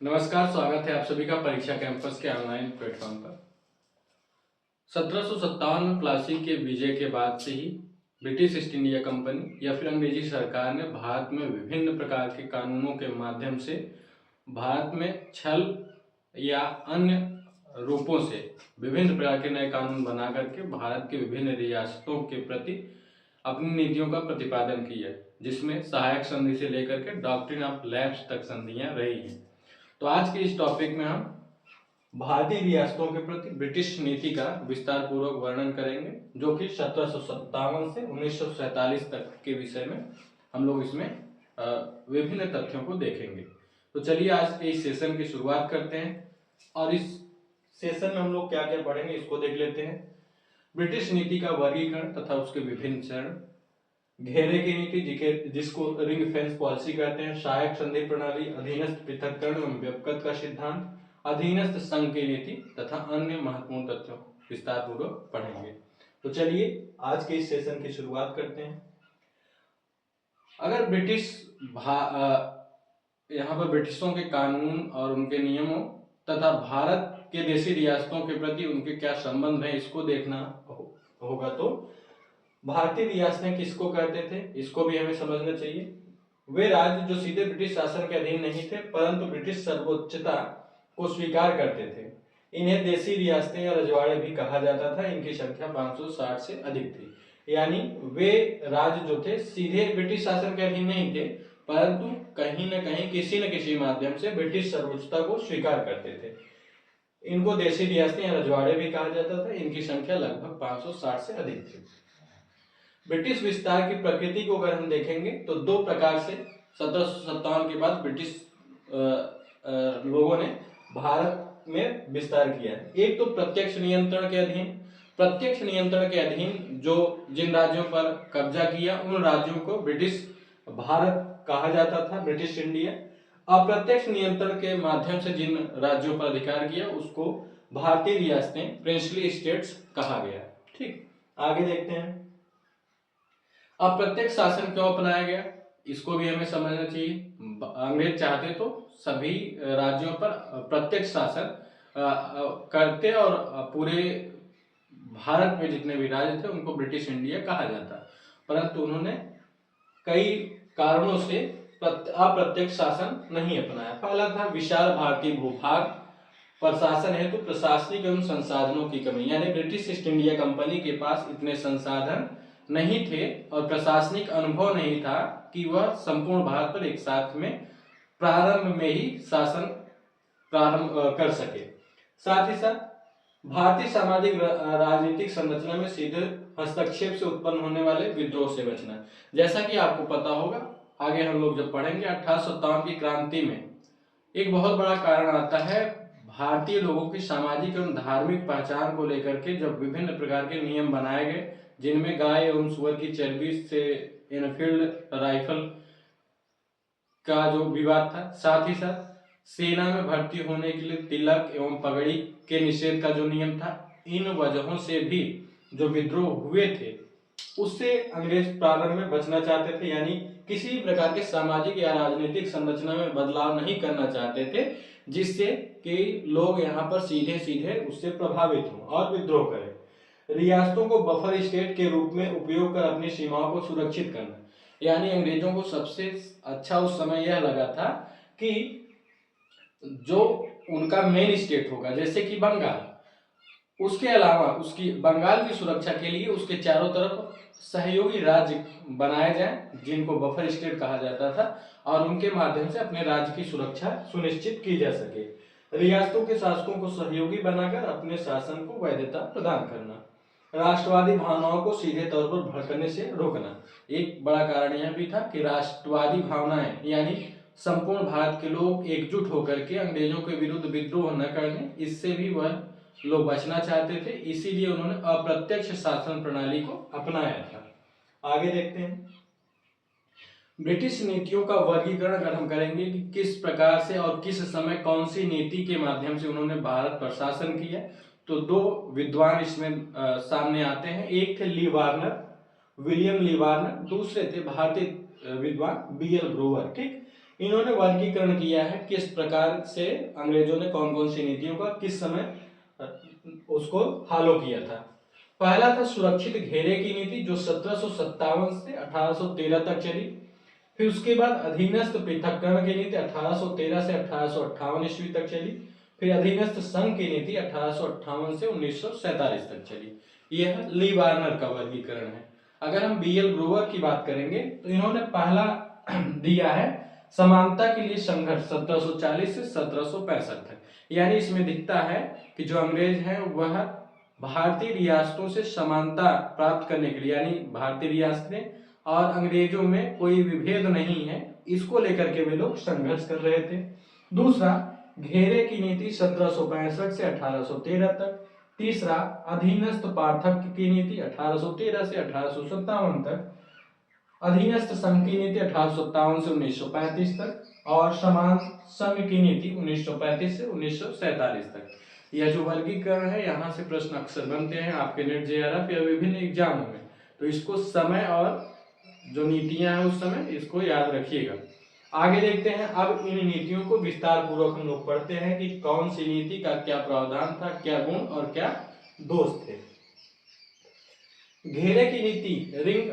नमस्कार, स्वागत है आप सभी का परीक्षा कैंपस के ऑनलाइन प्लेटफॉर्म पर। 1757 में प्लासी के विजय के बाद से ही ब्रिटिश ईस्ट इंडिया कंपनी या फिर अंग्रेजी सरकार ने भारत में विभिन्न प्रकार के कानूनों के माध्यम से भारत में छल या अन्य रूपों से विभिन्न प्रकार के नए कानून बना करके भारत के विभिन्न रियासतों के प्रति अपनी नीतियों का प्रतिपादन किया, जिसमें सहायक संधि से लेकर के डॉक्ट्रिन ऑफ लैप्स तक संधियां रही हैं। तो आज के इस टॉपिक में हम भारतीय रियासतों के प्रति ब्रिटिश नीति का विस्तार पूर्वक वर्णन करेंगे, जो कि 1757 से 1947 तक के विषय में हम लोग इसमें विभिन्न तथ्यों को देखेंगे। तो चलिए आज के इस सेशन की शुरुआत करते हैं और इस सेशन में हम लोग क्या क्या पढ़ेंगे इसको देख लेते हैं। ब्रिटिश नीति का वर्गीकरण तथा उसके विभिन्न चरण, घेरे की नीति जिसको रिंग फेंस पॉलिसी कहते हैं, सहायक संधि प्रणाली, अधीनस्थ पृथक्करण एवं व्यपकत का सिद्धांत, अधीनस्थ संघ की नीति तथा अन्य महत्वपूर्ण तथ्यों विस्तार पूर्वक पढ़ेंगे। तो चलिए आज के इस सेशन की शुरुआत करते हैं। अगर यहाँ पर ब्रिटिशों के कानून और उनके नियमों तथा भारत के देशी रियासतों के प्रति उनके क्या संबंध है इसको देखना होगा। तो भारतीय रियासतें किसको कहते थे इसको भी हमें समझना चाहिए। वे राज्य जो सीधे ब्रिटिश शासन के अधीन नहीं थे परंतु ब्रिटिश सर्वोच्चता को स्वीकार करते थे। इन्हें देशी रियासतें या रजवाड़े भी कहा जाता था। इनकी संख्या 560 से अधिक थी। यानी वे राज्य जो थे सीधे ब्रिटिश शासन के अधीन नहीं थे परंतु कहीं न कहीं किसी न किसी माध्यम से ब्रिटिश सर्वोच्चता को स्वीकार करते थे। इनको देशी रियासतें या रजवाड़े भी कहा जाता था। इनकी संख्या लगभग 560 से अधिक थी। ब्रिटिश विस्तार की प्रकृति को अगर हम देखेंगे तो दो प्रकार से 1757 के बाद ब्रिटिश लोगों ने भारत में विस्तार किया है। एक तो प्रत्यक्ष नियंत्रण के अधीन। प्रत्यक्ष नियंत्रण के अधीन जो जिन राज्यों पर कब्जा किया उन राज्यों को ब्रिटिश भारत कहा जाता था, ब्रिटिश इंडिया। अप्रत्यक्ष नियंत्रण के माध्यम से जिन राज्यों पर अधिकार किया उसको भारतीय रियासतें, प्रिंसली स्टेट्स कहा गया। ठीक, आगे देखते हैं। अप्रत्यक्ष शासन क्यों अपनाया गया इसको भी हमें समझना चाहिए। अंग्रेज चाहते तो सभी राज्यों पर प्रत्यक्ष शासन करते और पूरे भारत में जितने भी राज्य थे उनको ब्रिटिश इंडिया कहा जाता, परंतु उन्होंने कई कारणों से अप्रत्यक्ष शासन नहीं अपनाया। पहला था विशाल भारतीय भूभाग, प्रशासन हेतु तो प्रशासनिक एवं संसाधनों की कमी, यानी ब्रिटिश ईस्ट इंडिया कंपनी के पास इतने संसाधन नहीं थे और प्रशासनिक अनुभव नहीं था कि वह संपूर्ण भारत पर एक साथ में प्रारंभ में ही शासन प्रारंभ कर सके। साथ ही साथ भारतीय सामाजिक राजनीतिक संरचना में सीधे हस्तक्षेप से उत्पन्न होने वाले विद्रोह से बचना। जैसा कि आपको पता होगा, आगे हम लोग जब पढ़ेंगे 1857 की क्रांति में एक बहुत बड़ा कारण आता है भारतीय लोगों की सामाजिक एवं धार्मिक पहचान को लेकर के, जब विभिन्न प्रकार के नियम बनाए गए जिनमें गाय एवं सुअर की चर्बी से एनफील्ड राइफल का जो विवाद था, साथ ही साथ सेना में भर्ती होने के लिए तिलक एवं पगड़ी के निषेध का जो नियम था, इन वजहों से भी जो विद्रोह हुए थे उससे अंग्रेज प्रारंभ में बचना चाहते थे। यानी किसी भी प्रकार के सामाजिक या राजनीतिक संरचना में बदलाव नहीं करना चाहते थे जिससे कि लोग यहाँ पर सीधे सीधे उससे प्रभावित हों और विद्रोह करें। रियासतों को बफर स्टेट के रूप में उपयोग कर अपनी सीमाओं को सुरक्षित करना, यानी अंग्रेजों को सबसे अच्छा उस समय यह लगा था कि जो उनका मेन स्टेट होगा जैसे कि बंगाल, उसके अलावा उसकी बंगाल की सुरक्षा के लिए उसके चारों तरफ सहयोगी राज्य बनाए जाएं जिनको बफर स्टेट कहा जाता था और उनके माध्यम से अपने राज्य की सुरक्षा सुनिश्चित की जा सके। रियासतों के शासकों को सहयोगी बनाकर अपने शासन को वैधता प्रदान करना, राष्ट्रवादी भावनाओं को सीधे तौर पर भड़कने से रोकना। एक बड़ा कारण यह भी था कि राष्ट्रवादी भावनाएं यानी संपूर्ण भारत के लोग एकजुट होकर के अंग्रेजों के विरुद्ध विद्रोह न करने, इससे भी वह लोग बचना चाहते थे, इसीलिए उन्होंने अप्रत्यक्ष शासन प्रणाली को अपनाया था। आगे देखते हैं। ब्रिटिश नीतियों का वर्गीकरण अगर हम करेंगे कि किस प्रकार से और किस समय कौन सी नीति के माध्यम से उन्होंने भारत पर शासन किया, तो दो विद्वान इसमें सामने आते हैं। एक थे ली वार्नर, विलियम ली वार्नर, दूसरे थे भारतीय विद्वान बी एल ग्रोवर। ठीक, इन्होंने वर्गीकरण किया है किस प्रकार से अंग्रेजों ने कौन कौन सी नीतियों का किस समय उसको फॉलो किया था। पहला था सुरक्षित घेरे की नीति, जो 1757 से 1813 तक चली। फिर उसके बाद अधीनस्थ पृथक्करण की नीति 1813 से 1858 ईस्वी तक चली। फिर अधीनस्थ संघ की नीति 1858 से 1947 तक चली। यह ली वार्नर का वर्गीकरण है। अगर हम बीएल ग्रोवर की बात करेंगे तो इन्होंने पहला दिया है समानता के लिए संघर्ष 1740 से 1765 तक। यानी इसमें दिखता है कि जो अंग्रेज हैं वह भारतीय रियासतों से समानता प्राप्त करने के लिए, यानी भारतीय रियासतें और अंग्रेजों में कोई विभेद नहीं है, इसको लेकर के वे लोग संघर्ष कर रहे थे। दूसरा, घेरे की नीति 1765 से 1813 तक। तीसरा, अधीनस्थ पार्थक्य की नीति 1813 से 1857 तक। अधीनस्थ संघ की नीति 1857 से 1935 तक। और समान संघ की नीति 1935 से 1947 तक। यह जो वर्गीकरण है, यहाँ से प्रश्न अक्सर बनते हैं आपके नेट जेआरएफ या विभिन्न एग्जामों में, तो इसको समय और जो नीतियां हैं उस समय इसको याद रखिएगा। आगे देखते हैं, अब इन नीतियों को विस्तार पूर्वक हम लोग पढ़ते हैं कि कौन सी नीति का क्या प्रावधान था, क्या गुण और क्या दोष थे। घेरे की नीति, रिंग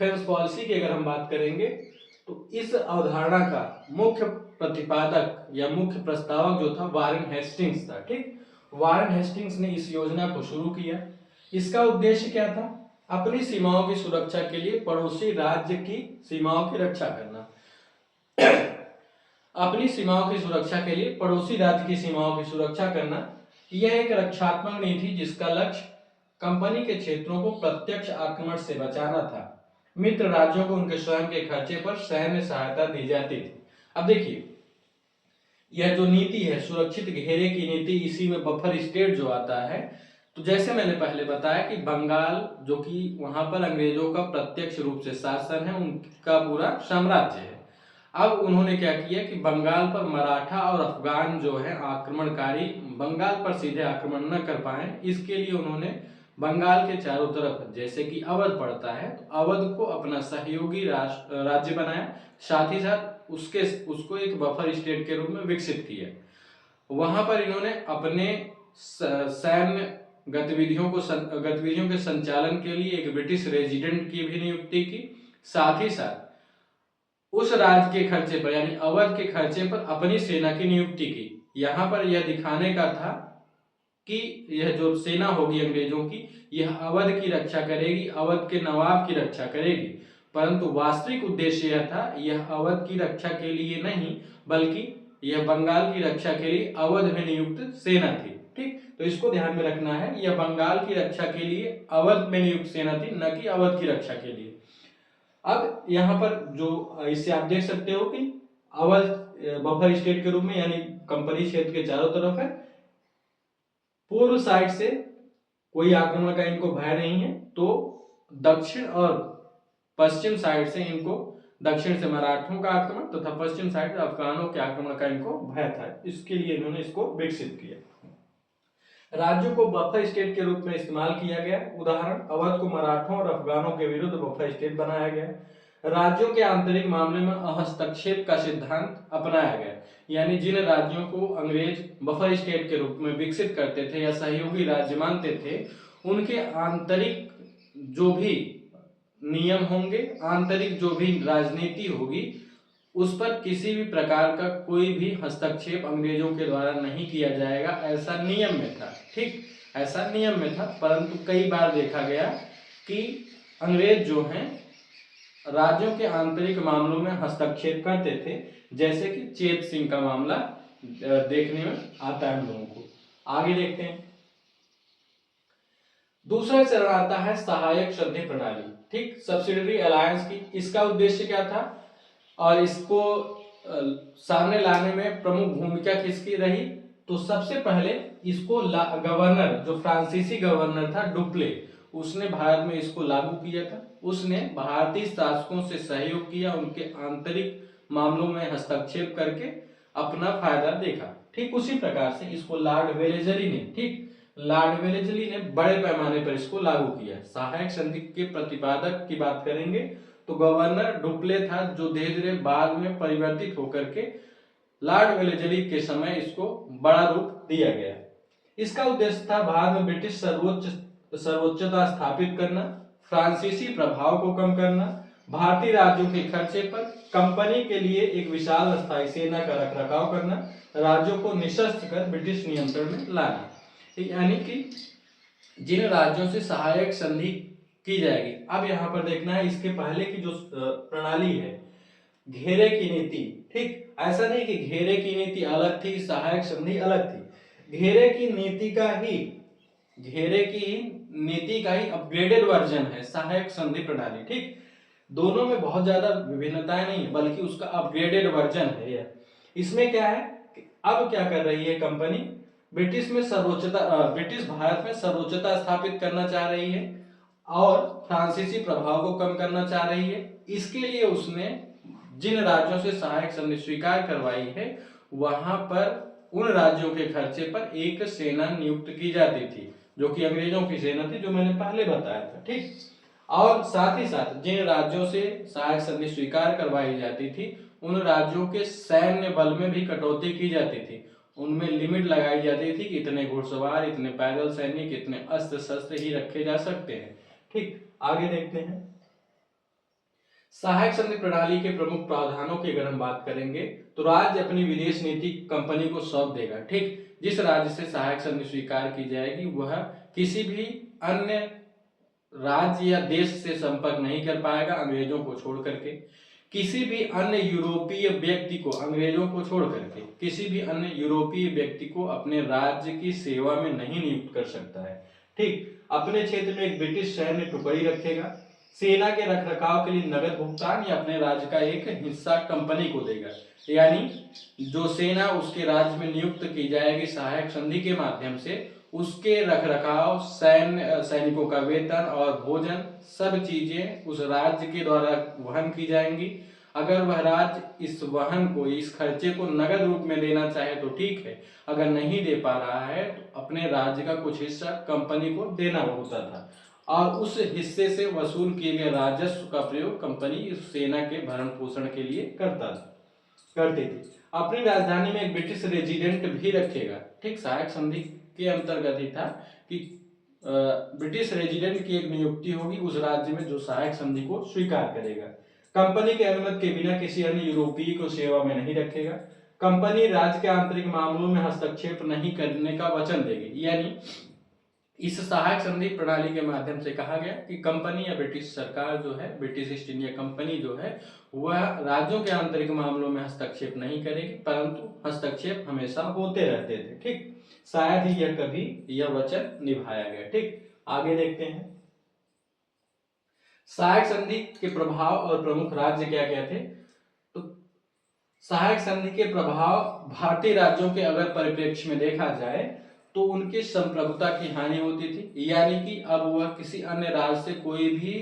फेंस पॉलिसी की अगर हम बात करेंगे तो इस अवधारणा का मुख्य प्रतिपादक या मुख्य प्रस्तावक जो था वारेन हेस्टिंग्स था। ठीक, वारेन हेस्टिंग्स ने इस योजना को शुरू किया। इसका उद्देश्य क्या था? अपनी सीमाओं की सुरक्षा के लिए पड़ोसी राज्य की सीमाओं की रक्षा करना। अपनी सीमाओं की सुरक्षा के लिए पड़ोसी राज्य की सीमाओं की सुरक्षा करना, यह एक रक्षात्मक नीति जिसका लक्ष्य कंपनी के क्षेत्रों को प्रत्यक्ष आक्रमण से बचाना था। मित्र राज्यों को उनके स्वयं के खर्चे पर सैन्य सहायता दी जाती थी। अब देखिए, यह जो नीति है सुरक्षित घेरे की नीति, इसी में बफर स्टेट जो आता है, तो जैसे मैंने पहले बताया कि बंगाल जो कि वहां पर अंग्रेजों का प्रत्यक्ष रूप से शासन है, उनका पूरा साम्राज्य है। अब उन्होंने क्या किया कि बंगाल पर मराठा और अफगान जो है आक्रमणकारी बंगाल पर सीधे आक्रमण न कर पाए, इसके लिए उन्होंने बंगाल के चारों तरफ, जैसे कि अवध पड़ता है, तो अवध को अपना सहयोगी राज्य बनाया, साथ ही साथ उसको एक बफर स्टेट के रूप में विकसित किया। वहां पर इन्होंने अपने सैन्य गतिविधियों के संचालन के लिए एक ब्रिटिश रेजिडेंट की भी नियुक्ति की। साथ ही साथ उस राज्य के खर्चे पर, यानी अवध के खर्चे पर अपनी सेना की नियुक्ति की। यहाँ पर यह दिखाने का था कि यह जो सेना होगी अंग्रेजों की, यह अवध की रक्षा करेगी, अवध के नवाब की रक्षा करेगी। परंतु वास्तविक उद्देश्य यह था, यह अवध की रक्षा के लिए नहीं, बल्कि यह बंगाल की रक्षा के लिए अवध में नियुक्त सेना थी। ठीक, तो इसको ध्यान में रखना है, यह बंगाल की रक्षा के लिए अवध में नियुक्त सेना थी, न कि अवध की रक्षा के लिए। अब यहाँ पर जो इससे आप देख सकते हो कि अवध बफर स्टेट के रूप में, यानी कंपनी क्षेत्र के चारों तरफ है, पूर्व साइड से कोई आक्रमण का इनको भय नहीं है, तो दक्षिण और पश्चिम साइड से इनको, दक्षिण से मराठों का आक्रमण तथा पश्चिम साइड से अफगानों के आक्रमण का इनको भय था। इसके लिए इन्होंने इसको विकसित किया। राज्यों को बफर स्टेट के रूप में इस्तेमाल किया गया। उदाहरण, अवध को मराठों और अफगानों के विरुद्ध बफर स्टेट बनाया गया। राज्यों के आंतरिक मामले में हस्तक्षेप का सिद्धांत अपनाया गया, यानी जिन राज्यों को अंग्रेज बफर स्टेट के रूप में विकसित करते थे या सहयोगी राज्य मानते थे, उनके आंतरिक जो भी नियम होंगे, आंतरिक जो भी राजनीति होगी, उस पर किसी भी प्रकार का कोई भी हस्तक्षेप अंग्रेजों के द्वारा नहीं किया जाएगा, ऐसा नियम में था। ठीक, ऐसा नियम में था। परंतु कई बार देखा गया कि अंग्रेज जो हैं राज्यों के आंतरिक मामलों में हस्तक्षेप करते थे, जैसे कि चेत सिंह का मामला देखने में आता है हम लोगों को। आगे देखते हैं, दूसरा चरण आता है सहायक संधि प्रणाली। ठीक, सब्सिडरी अलायंस की, इसका उद्देश्य क्या था और इसको सामने लाने में प्रमुख भूमिका किसकी रही? तो सबसे पहले इसको गवर्नर, जो फ्रांसीसी गवर्नर था डुप्ले, उसने भारत में इसको लागू किया था। उसने भारतीय शासकों से सहयोग किया, उनके आंतरिक मामलों में हस्तक्षेप करके अपना फायदा देखा। ठीक उसी प्रकार से इसको लॉर्ड वेलेजली ने, ठीक, लॉर्ड वेलेजली ने बड़े पैमाने पर इसको लागू किया। सहायक संधि के प्रतिपादक की बात करेंगे तो गवर्नर डुप्ले था, जो धीरे धीरे बाद में परिवर्तित होकर के लॉर्ड वेलेस्ली के समय इसको बड़ा रूप दिया गया। इसका उद्देश्य था बाद में ब्रिटिश सर्वोच्चता स्थापित करना, फ्रांसीसी प्रभाव को कम करना, भारतीय राज्यों के खर्चे पर कंपनी के लिए एक विशाल स्थायी सेना का रखरखाव करना, राज्यों को निशस्त्र कर ब्रिटिश नियंत्रण में लाना। यानी कि जिन राज्यों से सहायक संधि की जाएगी। अब यहाँ पर देखना है इसके पहले की जो प्रणाली है, घेरे की नीति, ठीक, ऐसा नहीं कि घेरे की नीति अलग थी, सहायक संधि अलग थी। घेरे की नीति का ही अपग्रेडेड वर्जन है सहायक संधि प्रणाली, ठीक। दोनों में बहुत ज्यादा विभिन्नताएं नहीं है, बल्कि उसका अपग्रेडेड वर्जन है यह। इसमें क्या है कि अब क्या कर रही है कंपनी, ब्रिटिश भारत में सर्वोच्चता स्थापित करना चाह रही है और फ्रांसीसी प्रभाव को कम करना चाह रही है। इसके लिए उसने जिन राज्यों से सहायक संधि स्वीकार करवाई है, वहां पर उन राज्यों के खर्चे पर एक सेना नियुक्त की जाती थी, जो कि अंग्रेजों की सेना थी, जो मैंने पहले बताया था, ठीक। और साथ ही साथ जिन राज्यों से सहायक संधि स्वीकार करवाई जाती थी, उन राज्यों के सैन्य बल में भी कटौती की जाती थी। उनमें लिमिट लगाई जाती थी कि इतने घुड़सवार, इतने पैदल सैनिक, इतने अस्त्र शस्त्र ही रखे जा सकते हैं, ठीक। आगे देखते हैं सहायक संधि प्रणाली के प्रमुख प्रावधानों की अगर हम बात करेंगे तो राज्य अपनी विदेश नीति कंपनी को सौंप देगा, ठीक। जिस राज्य से सहायक संधि स्वीकार की जाएगी वह किसी भी अन्य राज्य या देश से संपर्क नहीं कर पाएगा अंग्रेजों को छोड़ करके। किसी भी अन्य यूरोपीय व्यक्ति को, अंग्रेजों को छोड़ करके किसी भी अन्य यूरोपीय व्यक्ति को अपने राज्य की सेवा में नहीं नियुक्त कर सकता है, ठीक। अपने क्षेत्र में एक ब्रिटिश सैन्य टुकड़ी रखेगा, सेना के रखरखाव के लिए नगद भुगतान या अपने राज्य का एक हिस्सा कंपनी को देगा। यानी जो सेना उसके राज्य में नियुक्त की जाएगी सहायक संधि के माध्यम से, उसके रखरखाव, सैनिकों का वेतन और भोजन, सब चीजें उस राज्य के द्वारा वहन की जाएंगी। अगर वह राज्य इस वहन को, इस खर्चे को नगद रूप में देना चाहे तो ठीक है, अगर नहीं दे पा रहा है तो अपने राज्य का कुछ हिस्सा कंपनी को देना होता था और उस हिस्से से वसूल किए गए राजस्व का प्रयोग कंपनी इस सेना के भरण पोषण के लिए करती थी। अपनी राजधानी में एक ब्रिटिश रेजिडेंट भी रखेगा, ठीक। सहायक संधि के अंतर्गत ही था कि ब्रिटिश रेजिडेंट की एक नियुक्ति होगी उस राज्य में जो सहायक संधि को स्वीकार करेगा। कंपनी के अनुमति के बिना किसी अन्य यूरोपीय को सेवा में नहीं रखेगा। कंपनी राज्य के आंतरिक मामलों में हस्तक्षेप नहीं करने का वचन देगी। यानी इस सहायक संधि प्रणाली के माध्यम से कहा गया कि कंपनी या ब्रिटिश सरकार जो है, ब्रिटिश ईस्ट इंडिया कंपनी जो है, वह राज्यों के आंतरिक मामलों में हस्तक्षेप नहीं करेगी, परंतु हस्तक्षेप हमेशा होते रहते थे, ठीक। शायद ही यह कभी यह वचन निभाया गया, ठीक। आगे देखते हैं सहायक संधि के प्रभाव और प्रमुख राज्य क्या क्या थे। तो सहायक संधि के प्रभाव भारतीय राज्यों के अगर परिप्रेक्ष्य में देखा जाए तो उनकी संप्रभुता की हानि होती थी। यानी कि अब वह किसी अन्य राज्य से कोई भी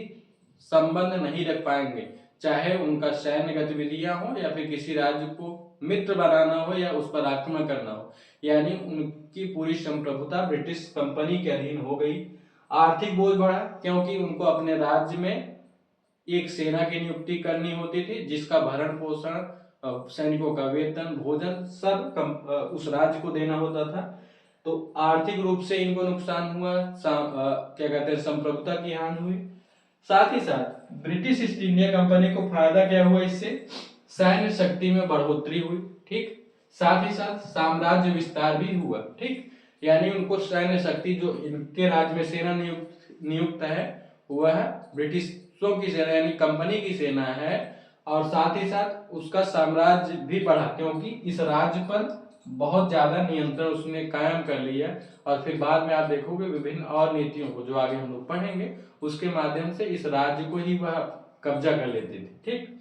संबंध नहीं रख पाएंगे, चाहे उनका सैन्य गतिविधियां हो या फिर किसी राज्य को मित्र बनाना हो या उस पर आक्रमण करना हो। यानी उनकी पूरी संप्रभुता ब्रिटिश कंपनी के अधीन हो गई। आर्थिक बोझ बढ़ा क्योंकि उनको अपने राज्य में एक सेना की नियुक्ति करनी होती थी जिसका भरण पोषण, सैनिकों का वेतन, भोजन सब उस राज्य को देना होता था। तो आर्थिक रूप से इनको नुकसान हुआ, क्या कहते हैं, संप्रभुता की हानि हुई। साथ ही साथ ब्रिटिश ईस्ट इंडिया कंपनी को फायदा क्या हुआ, इससे सैन्य शक्ति में बढ़ोतरी हुई, ठीक। साथ ही साथ साम्राज्य विस्तार भी हुआ, ठीक। यानी उनको सैन्य शक्ति जो इनके राज्य में सेना नियुक्त है वह ब्रिटिशों की सेना यानी कंपनी की सेना है, और साथ ही साथ उसका साम्राज्य भी बढ़ा क्योंकि इस राज्य पर बहुत ज्यादा नियंत्रण उसने कायम कर लिया। और फिर बाद में आप देखोगे विभिन्न और नीतियों को जो आगे हम लोग पढ़ेंगे उसके माध्यम से इस राज्य को ही वह कब्जा कर लेते थे, ठीक।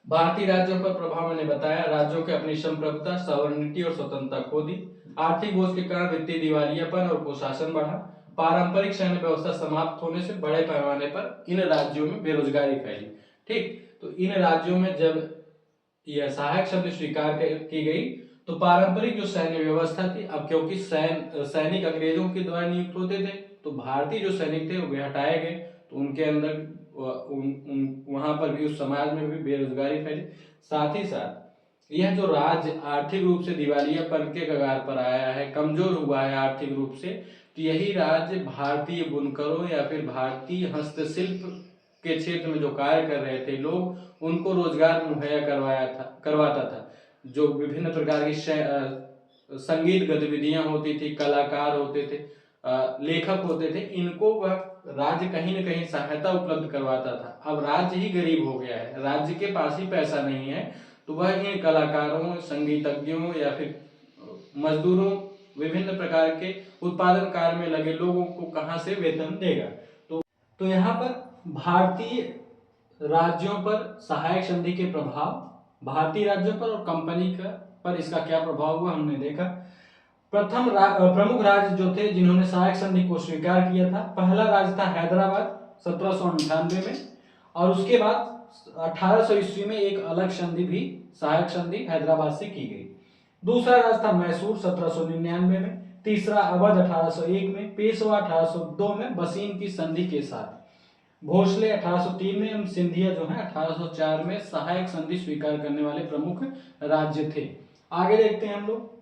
भारतीय राज्यों पर प्रभाव मैंने बताया, राज्यों के अपनी संप्रभुता, सॉवरेनिटी और स्वतंत्रता खो दी। आर्थिक बोझ के कारण वित्तीय दिवालियापन और कुशासन बढ़ा। पारंपरिक सैन्य व्यवस्था समाप्त होने से बड़े पैमाने पर इन राज्यों में बेरोजगारी फैली, ठीक। तो इन राज्यों में जब यह सहायक शब्द स्वीकार की गई तो पारंपरिक जो सैन्य व्यवस्था थी, अब क्योंकि सैनिक अंग्रेजों के द्वारा नियुक्त होते थे तो भारतीय जो सैनिक थे वो हटाए गए, तो उनके अंदर वहाँ पर भी, उस समाज में भी बेरोजगारी फैली। साथ ही साथ यह जो राज्य आर्थिक रूप से दिवालियापन के कगार पर आया है, कमजोर हुआ है आर्थिक रूप से, तो यही राज्य भारतीय बुनकरों या फिर भारतीय हस्तशिल्प के क्षेत्र में जो कार्य कर रहे थे लोग, उनको रोजगार मुहैया करवाता था। जो विभिन्न प्रकार की संगीत गतिविधियां होती थी, कलाकार होते थे, लेखक होते थे, इनको वह राज्य कहीं न कहीं सहायता उपलब्ध करवाता था। अब राज्य ही गरीब हो गया है, राज्य के पास ही पैसा नहीं है, तो वह इन कलाकारों, संगीतज्ञों या फिर मजदूरों, विभिन्न प्रकार के उत्पादन कार्य में लगे लोगों को कहां से वेतन देगा। तो यहाँ पर भारतीय राज्यों पर सहायक संधि के प्रभाव, भारतीय राज्यों पर और कंपनी का पर इसका क्या प्रभाव हुआ हमने देखा। प्रमुख राज्य जो थे जिन्होंने सहायक संधि को स्वीकार किया था, पहला राज्य था हैदराबाद 1798 में, और उसके बाद 1800 ईस्वी में एक अलग संधि भी, सहायक संधि हैदराबाद से की गई। दूसरा राज्य था मैसूर 1799 में, तीसरा अवध 1801 में, पेशवा 1802 में बसीन की संधि के साथ, भोसले 1803 में, एवं सिंधिया जो है 1804 में सहायक संधि स्वीकार करने वाले प्रमुख राज्य थे। आगे देखते हैं हम लोग।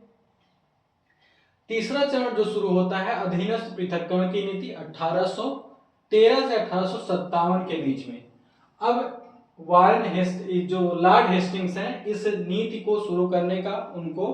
तीसरा चरण जो शुरू होता है अधीनस्थ पृथक्करण की नीति 1813 से 1857 के बीच में। अब जो लॉर्ड हेस्टिंग्स हैं, इस नीति को शुरू करने का उनको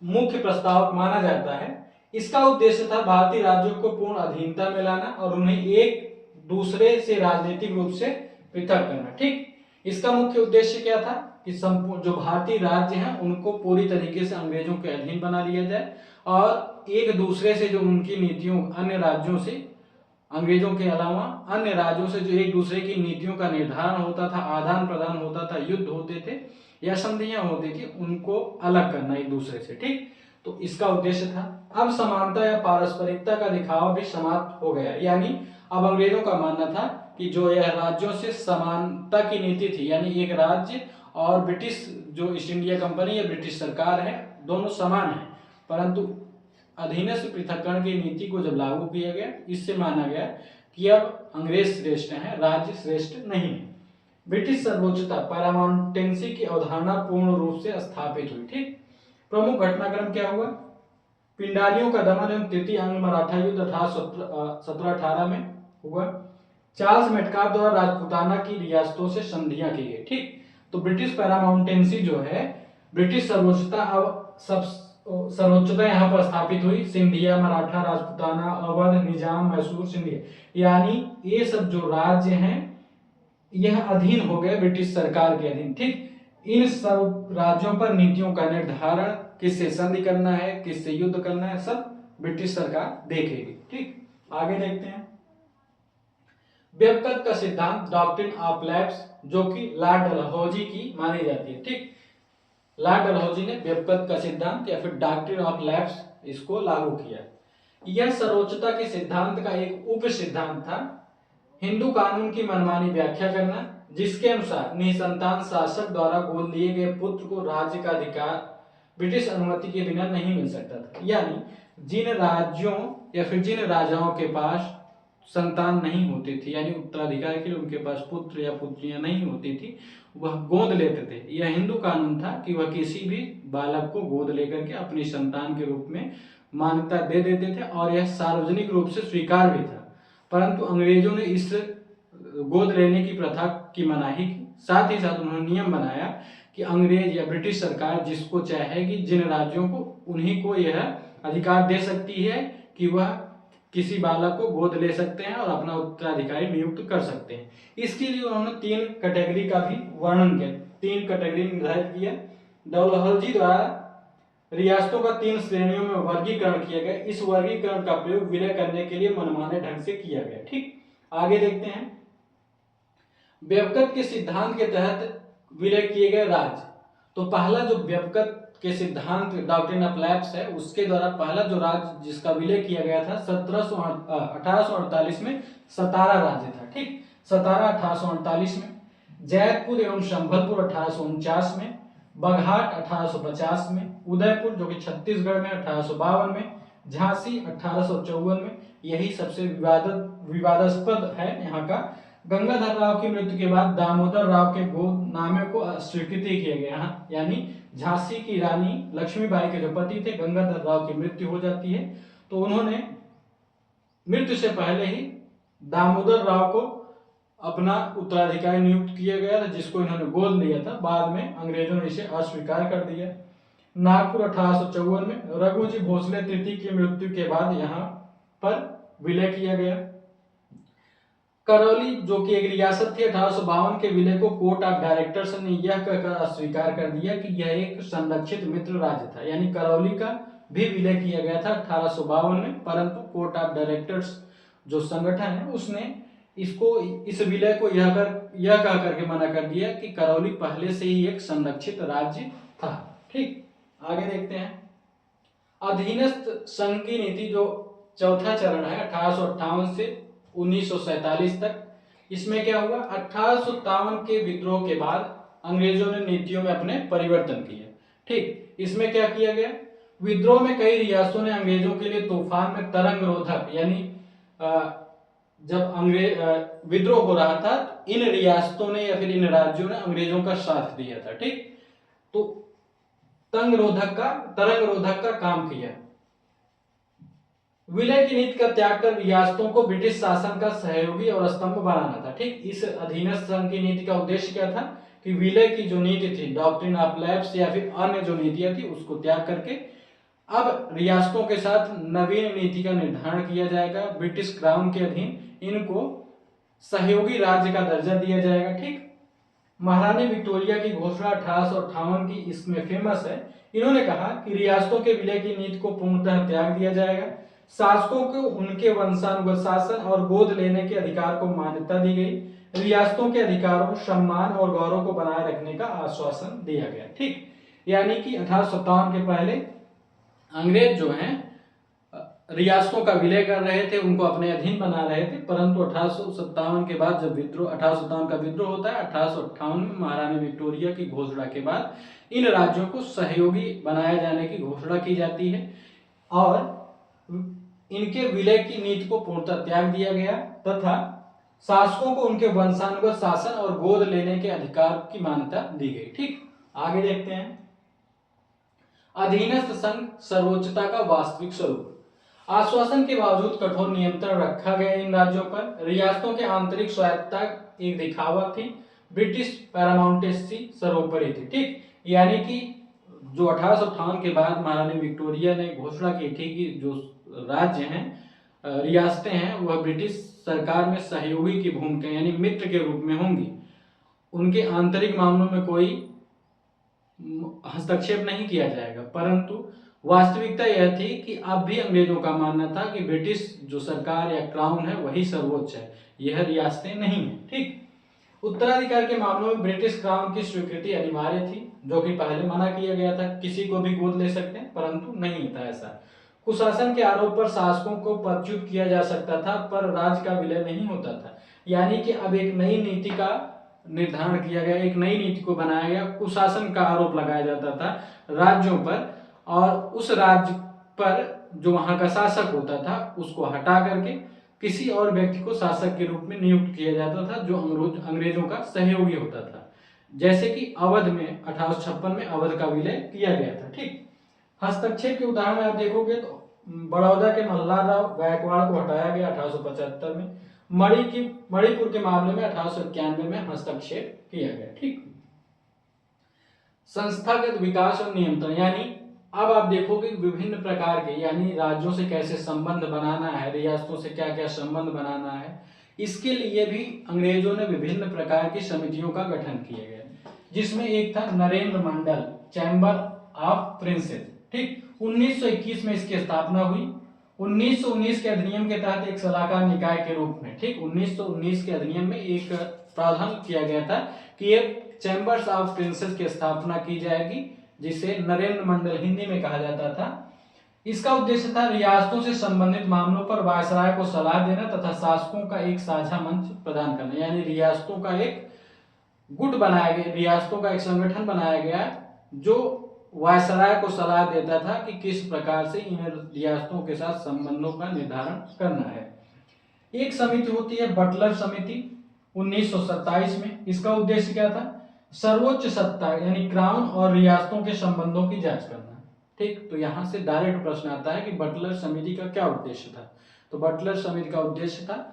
मुख्य प्रस्तावक माना जाता है। इसका उद्देश्य था भारतीय राज्यों को पूर्ण अधीनता में लाना और उन्हें एक दूसरे से राजनीतिक रूप से पृथक करना। ठीक, इसका मुख्य उद्देश्य क्या था कि संपूर्ण जो भारतीय राज्य हैं उनको पूरी तरीके से अंग्रेजों के अधीन बना लिया जाए और एक दूसरे से जो उनकी नीतियों, अन्य राज्यों से, अंग्रेजों के अलावा अन्य राज्यों से जो एक दूसरे की नीतियों का निर्धारण होता था, आदान प्रदान होता था, युद्ध होते थे या संधियां होती थी, उनको अलग करना एक दूसरे से। ठीक, तो इसका उद्देश्य था। अब समानता या पारस्परिकता का दिखावा भी समाप्त हो गया, यानी अब अंग्रेजों का मानना था कि जो यह राज्यों से समानता की नीति थी, यानी एक राज्य और ब्रिटिश जो ईस्ट इंडिया कंपनी या ब्रिटिश सरकार है, दोनों समान है, परंतु अधीनस्थ पृथक्करण की नीति को जब लागू किया गया, इससे माना गया कि अब अंग्रेज श्रेष्ठ है, राज्य श्रेष्ठ नहीं है। ब्रिटिश सर्वोच्चता, पैरामाउंटेंसी की अवधारणा पूर्ण रूप से स्थापित हुई। ठीक, प्रमुख घटनाक्रम क्या हुआ? पिंडारियों का दमन एवं तृतीय आंग्ल मराठा युद्ध 1718 में हुआ। चार्ल्स मेटकाफ द्वारा राजपूताना की रियासतों से संधियां की गई। ठीक, तो ब्रिटिश पैरामाउंटेंसी जो है, ब्रिटिश सर्वोच्चता, अब सब सर्वोच्चता यहाँ पर स्थापित हुई। सिंधिया, मराठा, राजपूताना, अवध, निजाम, मैसूर, सिंधिया, यानी ये सब जो राज्य हैं यह अधीन हो गए ब्रिटिश सरकार के अधीन। ठीक, इन सब राज्यों पर नीतियों का निर्धारण, किससे संधि करना है, किससे युद्ध करना है, सब ब्रिटिश सरकार देखेगी। ठीक, आगे देखते हैं। व्यपकत का सिद्धांत, डॉक्ट्रिन ऑफ लैप्स, जो कि लॉर्ड डलहौजी की मानी जाती है। ठीक, लॉर्ड डलहौजी ने व्यपकत का सिद्धांत या फिर डॉक्ट्रिन ऑफ लैप्स इसको लागू किया। यह सर्वोच्चता के सिद्धांत का एक उप सिद्धांत था। हिंदू कानून की मनमानी व्याख्या करना, जिसके अनुसार निसंतान शासक द्वारा गोद लिए गए पुत्र को राज्य का अधिकार ब्रिटिश अनुमति के बिना नहीं मिल सकता था। यानी जिन राज्यों या फिर जिन राजाओं के पास संतान नहीं होती थी, यानी उत्तराधिकार के लिए उनके पास पुत्र या पुत्रियां नहीं होती थी, वह गोद लेते थे। यह हिंदू कानून था कि वह किसी भी बालक को गोद लेकर के अपनी संतान के रूप में मान्यता दे देते थे और यह सार्वजनिक रूप से स्वीकार भी था। परंतु अंग्रेजों ने इस गोद लेने की प्रथा की मनाही की। साथ ही साथ उन्होंने नियम बनाया कि अंग्रेज या ब्रिटिश सरकार जिसको चाहेगी, जिन राज्यों को, उन्हीं को यह अधिकार दे सकती है कि वह किसी बालक को गोद ले सकते हैं और अपना उत्तराधिकारी नियुक्त कर सकते हैं। इसके लिए उन्होंने 3 कैटेगरी का भी वर्णन किया, 3 कैटेगरी निर्धारित किया। डलहौजी द्वारा रियासतों का 3 श्रेणियों में वर्गीकरण किया गया। इस वर्गीकरण का प्रयोग विलय करने के लिए मनमाने ढंग से किया गया। ठीक, आगे देखते हैं। व्यपकत के सिद्धांत के तहत विलय किए गए राज्य, तो पहला जो व्यपकत के सिद्धांत डॉक्ट्रिन ऑफ लैप्स है, उसके द्वारा पहला जो राज्य जिसका विलय किया गया था 1848 में सतारा राज्य था। ठीक, सतारा 1848 में, जैतपुर एवं संभलपुर 1849 में, बघाट 1850 में, उदयपुर जो कि छत्तीसगढ़ में 1852 में, झांसी 1854 में, यही सबसे विवादास्पद है यहाँ का। गंगाधर राव की मृत्यु के बाद दामोदर राव के गोदनामे को स्वीकृति किया गया, यानी झांसी की रानी लक्ष्मीबाई के जो पति थे गंगाधर राव की मृत्यु हो जाती है, तो उन्होंने मृत्यु से पहले ही दामोदर राव को अपना उत्तराधिकारी नियुक्त किया गया था, जिसको इन्होंने गोद लिया था। बाद में अंग्रेजों ने इसे अस्वीकार कर दिया। नागपुर 1854 में रघुजी भोसले तृतीय की मृत्यु के बाद यहाँ पर विलय किया गया। करौली जो कि एक रियासत थी, 1852 के विलय को कोर्ट ऑफ डायरेक्टर्स ने यह कहकर अस्वीकार कर दिया कि यह एक संरक्षित मित्र राज्य था, यानी करौली का भी विलय किया गया था 1852 में, परंतु कोर्ट ऑफ डायरेक्टर्स जो संगठन है उसने इसको इस विलय को यह कह करके मना कर दिया कि करौली पहले से ही एक संरक्षित राज्य था। ठीक, आगे देखते हैं अधीनस्थ संघ की नीति, जो चौथा चरण है 1858 से 1947 तक। इसमें क्या हुआ, 1857 के विद्रोह के बाद अंग्रेजों ने नीतियों में अपने परिवर्तन किए। ठीक, इसमें क्या किया गया, विद्रोह में कई रियासतों ने अंग्रेजों के लिए तूफान में तरंग रोधक, यानी जब अंग्रेज विद्रोह हो रहा था इन रियासतों ने या फिर इन राज्यों ने अंग्रेजों का साथ दिया था। ठीक, तो तरंग रोधक का काम किया। विलय की नीति का त्याग कर रियासतों को ब्रिटिश शासन का सहयोगी और स्तंभ बनाना था। ठीक, इस अधीनस्थ संघ की नीति का उद्देश्य क्या था कि विलय की जो नीति थी, डॉक्ट्रिन ऑफ लैप्स या फिर अन्य जो नीतियां थी, उसको त्याग करके अब रियासतों के साथ नवीन नीति का निर्धारण किया जाएगा। ब्रिटिश क्राउन के अधीन इनको सहयोगी राज्य का दर्जा दिया जाएगा। ठीक, महारानी विक्टोरिया की घोषणा 1858 की इसमें फेमस है। इन्होंने कहा कि रियासतों के विलय की नीति को पूर्णतः त्याग दिया जाएगा, शासकों को उनके वंशानुगत शासन और गोद लेने के अधिकार को मान्यता दी गई, रियासतों के अधिकारों, सम्मान और गौरव को बनाए रखने का आश्वासन दिया गया। ठीक, यानी कि 1857 के पहले अंग्रेज जो हैं रियासतों का विलय कर रहे थे, उनको अपने अधीन बना रहे थे, परंतु 1857 के बाद जब विद्रोह 1857 का विद्रोह होता है, 1858 में महारानी विक्टोरिया की घोषणा के बाद इन राज्यों को सहयोगी बनाए जाने की घोषणा की जाती है और इनके विलय की नीति को पूर्णतः त्याग दिया गया तथा शासकों को उनके वंशानुगत शासन और गोद लेने के अधिकार की मान्यता दी गई। ठीक, आगे देखते हैं अधीनस्थ संघ सर्वोच्चता का वास्तविक स्वरूप। आश्वासन के बावजूद कठोर नियंत्रण रखा गया इन राज्यों पर। रियासतों के आंतरिक स्वायत्तता एक दिखावा थी, ब्रिटिश पैरामाउंटेसी सर्वोपरि थी। ठीक, यानी कि जो 1858 के बाद महारानी विक्टोरिया ने घोषणा की थी कि जो राज्य हैं, रियासतें हैं, वह ब्रिटिश सरकार में सहयोगी की भूमिका यानी मित्र के रूप में होंगी, उनके आंतरिक मामलों में कोई हस्तक्षेप नहीं किया जाएगा। परंतु वास्तविकता यह थी कि अब भी अंग्रेजों का मानना था कि ब्रिटिश जो सरकार या क्राउन है वही सर्वोच्च है, यह रियासतें नहीं है। ठीक, उत्तराधिकार के मामलों में ब्रिटिश क्राउन की स्वीकृति अनिवार्य थी, जो कि पहले मना किया गया था, किसी को भी गोद ले सकते हैं, परंतु नहीं था ऐसा। कुशासन के आरोप पर शासकों को पदच्युत किया जा सकता था, पर राज्य का विलय नहीं होता था। यानी कि अब एक नई नीति का निर्धारण किया गया, एक नई नीति को बनाया गया। कुशासन का आरोप लगाया जाता था राज्यों पर और उस राज्य पर जो वहां का शासक होता था उसको हटा करके किसी और व्यक्ति को शासक के रूप में नियुक्त किया जाता था, जो अंग्रेजों का सहयोगी होता था। जैसे कि अवध में 1856 में अवध का विलय किया गया था। ठीक, हस्तक्षेप के उदाहरण आप देखोगे तो बड़ौदा के मल्हारराव गायकवाड़ को हटाया गया 1875 में। मणिपुर के मामले में 1891 में हस्तक्षेप किया गया। ठीक, संस्थागत विकास और नियंत्रण, यानी अब आप देखोगे विभिन्न प्रकार के, यानी राज्यों से कैसे संबंध बनाना है, रियासतों से क्या क्या संबंध बनाना है, इसके लिए भी अंग्रेजों ने विभिन्न प्रकार की समितियों का गठन किया गया, जिसमें एक था नरेंद्र मंडल, चैम्बर ऑफ प्रिंसेस। ठीक, 1921 में इसकी स्थापना हुई। 1919 के अधिनियम के तहत एक सलाहकार निकाय के रूप में, ठीक, 1919 के अधिनियम में एक प्रावधान किया गया था कि एक चैम्बर्स ऑफ प्रिंसेस की स्थापना की जाएगी, जिसे नरेंद्र मंडल हिंदी में कहा जाता था। इसका उद्देश्य था रियासतों से संबंधित मामलों पर वायसराय को सलाह देना तथा शासकों का एक साझा मंच प्रदान करना, यानी रियासतों का एक गुट बनाया गया, रियासतों का एक संगठन बनाया गया जो वायसराय को सलाह देता था कि किस प्रकार से इन रियासतों के साथ संबंधों का निर्धारण करना है। एक समिति होती है बटलर समिति 1927 में। इसका उद्देश्य क्या था? सर्वोच्च सत्ता यानी क्राउन और रियासतों के संबंधों की जांच करना। ठीक, तो यहां से डायरेक्ट प्रश्न आता है कि बटलर समिति का क्या उद्देश्य था। तो बटलर समिति का उद्देश्य था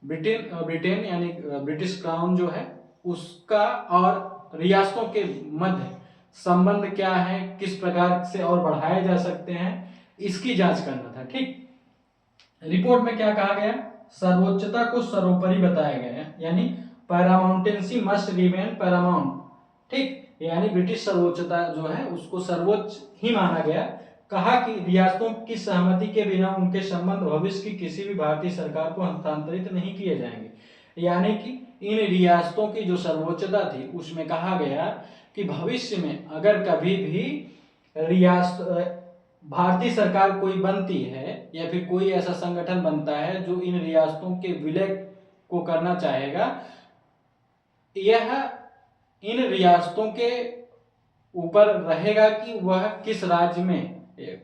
ब्रिटेन यानी ब्रिटिश क्राउन जो है उसका और रियासतों के मध्य संबंध क्या है, किस प्रकार से और बढ़ाए जा सकते हैं, इसकी जांच करना था। ठीक, रिपोर्ट में क्या कहा गया? सर्वोच्चता को सर्वोपरि बताया गया है, यानी पैरामाउंटेंसी मस्ट रिमेन पैरामाउंट। ठीक, यानी ब्रिटिश सर्वोच्चता जो है उसको सर्वोच्च ही माना गया। कहा कि रियासतों की सहमति के बिना उनके संबंध भविष्य की किसी भी भारतीय सरकार को हस्तांतरित नहीं किए जाएंगे। यानी कि इन रियासतों की जो सर्वोच्चता थी उसमें कहा गया कि भविष्य में अगर कभी भी रियासत भारतीय सरकार कोई बनती है या फिर कोई ऐसा संगठन बनता है जो इन रियासतों के विलय को करना चाहेगा, यह इन रियासतों के ऊपर रहेगा कि वह किस राज्य में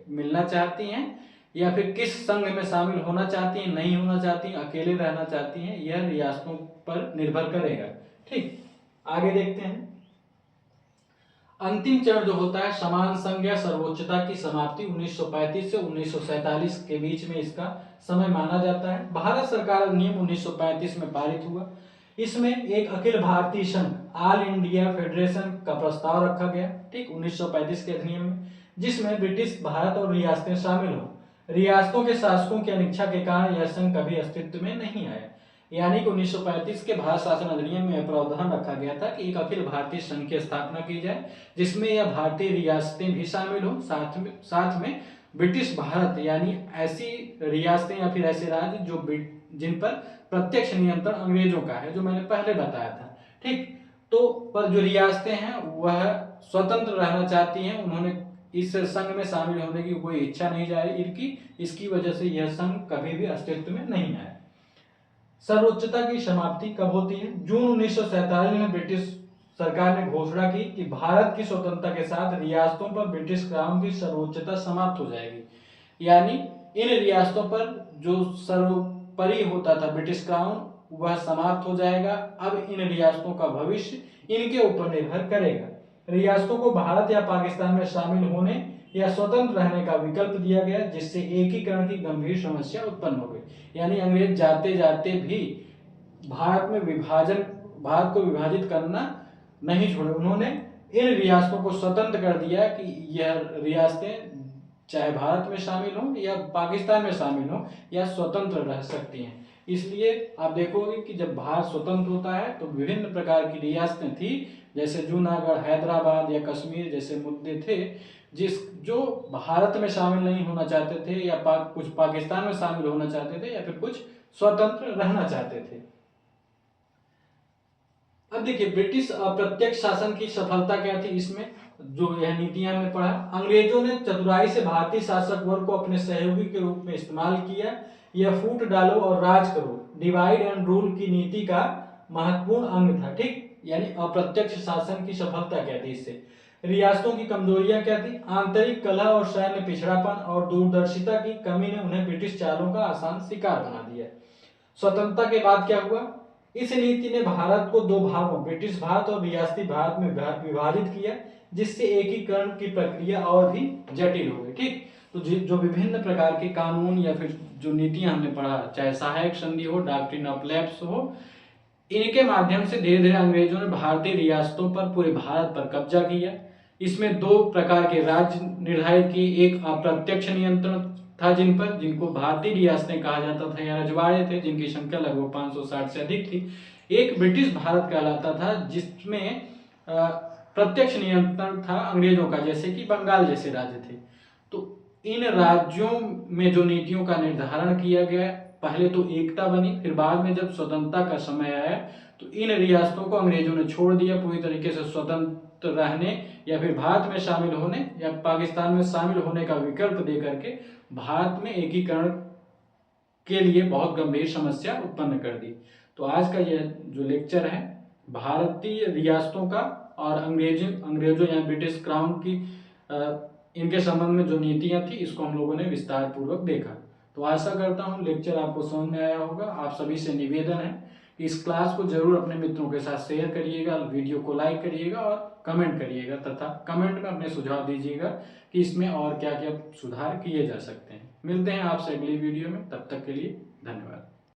मिलना चाहती हैं या फिर किस संघ में शामिल होना चाहती हैं, नहीं होना चाहती हैं, अकेले रहना चाहती हैं, यह रियासतों पर निर्भर करेगा। ठीक, आगे देखते हैं। अंतिम चरण जो होता है समान संघ या सर्वोच्चता की समाप्ति 1935 से 1947 के बीच में इसका समय माना जाता है। भारत सरकार अधिनियम 1935 में पारित हुआ। इसमें एक अखिल भारतीय संघ ऑल इंडिया फेडरेशन का प्रस्ताव रखा गया। ठीक, 1935 के अधिनियम में, जिसमें ब्रिटिश भारत और रियासतें शामिल हो। रियासतों के शासकों की अनिच्छा के कारण यह संघ कभी अस्तित्व में नहीं आया। यानी कि 1935 के भारत शासन अधिनियम में प्रावधान रखा गया था कि एक अखिल भारतीय संघ की स्थापना की जाए जिसमें यह भारतीय रियासतें भी शामिल हो, साथ में ब्रिटिश भारत यानी ऐसी रियासतें या फिर ऐसे राज्य जो जिन पर प्रत्यक्ष नियंत्रण अंग्रेजों का है, जो मैंने पहले बताया था। ठीक, तो पर जो रियासतें हैं वह स्वतंत्र रहना चाहती हैं, उन्होंने इस संघ में शामिल होने की कोई इच्छा नहीं जारी की, इसकी वजह से यह संघ कभी भी अस्तित्व में नहीं आया। सर्वोच्चता की समाप्ति कब होती है? जून 1947 में ब्रिटिश सरकार ने घोषणा की कि भारत की स्वतंत्रता के साथ रियासतों पर ब्रिटिश क्राउन की सर्वोच्चता समाप्त हो जाएगी। यानी इन रियासतों पर जो सर्वोपरि होता था ब्रिटिश क्राउन वह समाप्त हो जाएगा। अब इन रियासतों का भविष्य इनके ऊपर निर्भर करेगा। रियासतों को भारत या पाकिस्तान में शामिल होने या स्वतंत्र रहने का विकल्प दिया गया, जिससे एकीकरण की गंभीर समस्या उत्पन्न हो गई। यानी अंग्रेज जाते जाते भी भारत को विभाजित करना नहीं छोड़े। उन्होंने इन रियासतों को स्वतंत्र कर दिया कि यह रियासतें चाहे भारत में शामिल हो या पाकिस्तान में शामिल हो या स्वतंत्र रह सकती हैं। इसलिए आप देखोगे कि जब भारत स्वतंत्र होता है तो विभिन्न प्रकार की रियासतें थी, जैसे जूनागढ़, हैदराबाद या कश्मीर जैसे मुद्दे थे जो भारत में शामिल नहीं होना चाहते थे या कुछ पाकिस्तान में शामिल होना चाहते थे या फिर कुछ स्वतंत्र रहना चाहते थे। अब देखिए ब्रिटिश अप्रत्यक्ष शासन की सफलता क्या थी इसमें, जो यह नीतियां हमने पढ़ा। अंग्रेजों ने चतुराई से भारतीय शासक वर्ग को अपने सहयोगी के रूप में इस्तेमाल किया। यह फूट डालो और राज करो, डिवाइड एंड रूल की नीति का महत्वपूर्ण अंग था। ठीक, यानी अप्रत्यक्ष शासन की सफलता क्या थी इससे? रियासतों की कमजोरियां क्या थी? आंतरिक कलह और सैन्य पिछड़ापन और दूरदर्शिता की कमी ने उन्हें ब्रिटिश चालों का आसान शिकार बना दिया। स्वतंत्रता के बाद क्या हुआ? इस नीति ने भारत को दो भागों ब्रिटिश भारत और रियासती भारत में विभाजित किया, जिससे एकीकरण की प्रक्रिया और भी जटिल हो गई। ठीक, तो जो विभिन्न प्रकार के कानून या फिर जो नीतियां हमने पढ़ा, चाहे सहायक संधि हो, डॉक्ट्रिन ऑफ लैप्स हो, इनके माध्यम से धीरे धीरे अंग्रेजों ने भारतीय रियासतों पर पूरे भारत पर कब्जा किया। इसमें दो प्रकार के राज्य निर्धारित किए, एक अप्रत्यक्ष नियंत्रण था जिनको भारतीय रियासतें कहा जाता था या रजवाड़े थे, जिनकी संख्या लगभग 560 से अधिक थी। एक ब्रिटिश भारत कहलाता था जिसमें प्रत्यक्ष नियंत्रण था अंग्रेजों का, जैसे कि बंगाल जैसे राज्य थे। तो इन राज्यों में जो नीतियों का निर्धारण किया गया, पहले तो एकता बनी, फिर बाद में जब स्वतंत्रता का समय आया तो इन रियासतों को अंग्रेजों ने छोड़ दिया पूरी तरीके से स्वतंत्र रहने या फिर भारत में शामिल होने या पाकिस्तान में शामिल होने का विकल्प दे करके भारत में एकीकरण के लिए बहुत गंभीर समस्या उत्पन्न कर दी। तो आज का यह जो लेक्चर है भारतीय रियासतों का और अंग्रेजों या ब्रिटिश क्राउन की इनके संबंध में जो नीतियां थी इसको हम लोगों ने विस्तार पूर्वक देखा। तो आशा करता हूँ लेक्चर आपको समझ में आया होगा। आप सभी से निवेदन है कि इस क्लास को जरूर अपने मित्रों के साथ शेयर करिएगा, वीडियो को लाइक करिएगा और कमेंट करिएगा, तथा कमेंट में अपने सुझाव दीजिएगा कि इसमें और क्या क्या सुधार किए जा सकते हैं। मिलते हैं आपसे अगली वीडियो में, तब तक के लिए धन्यवाद।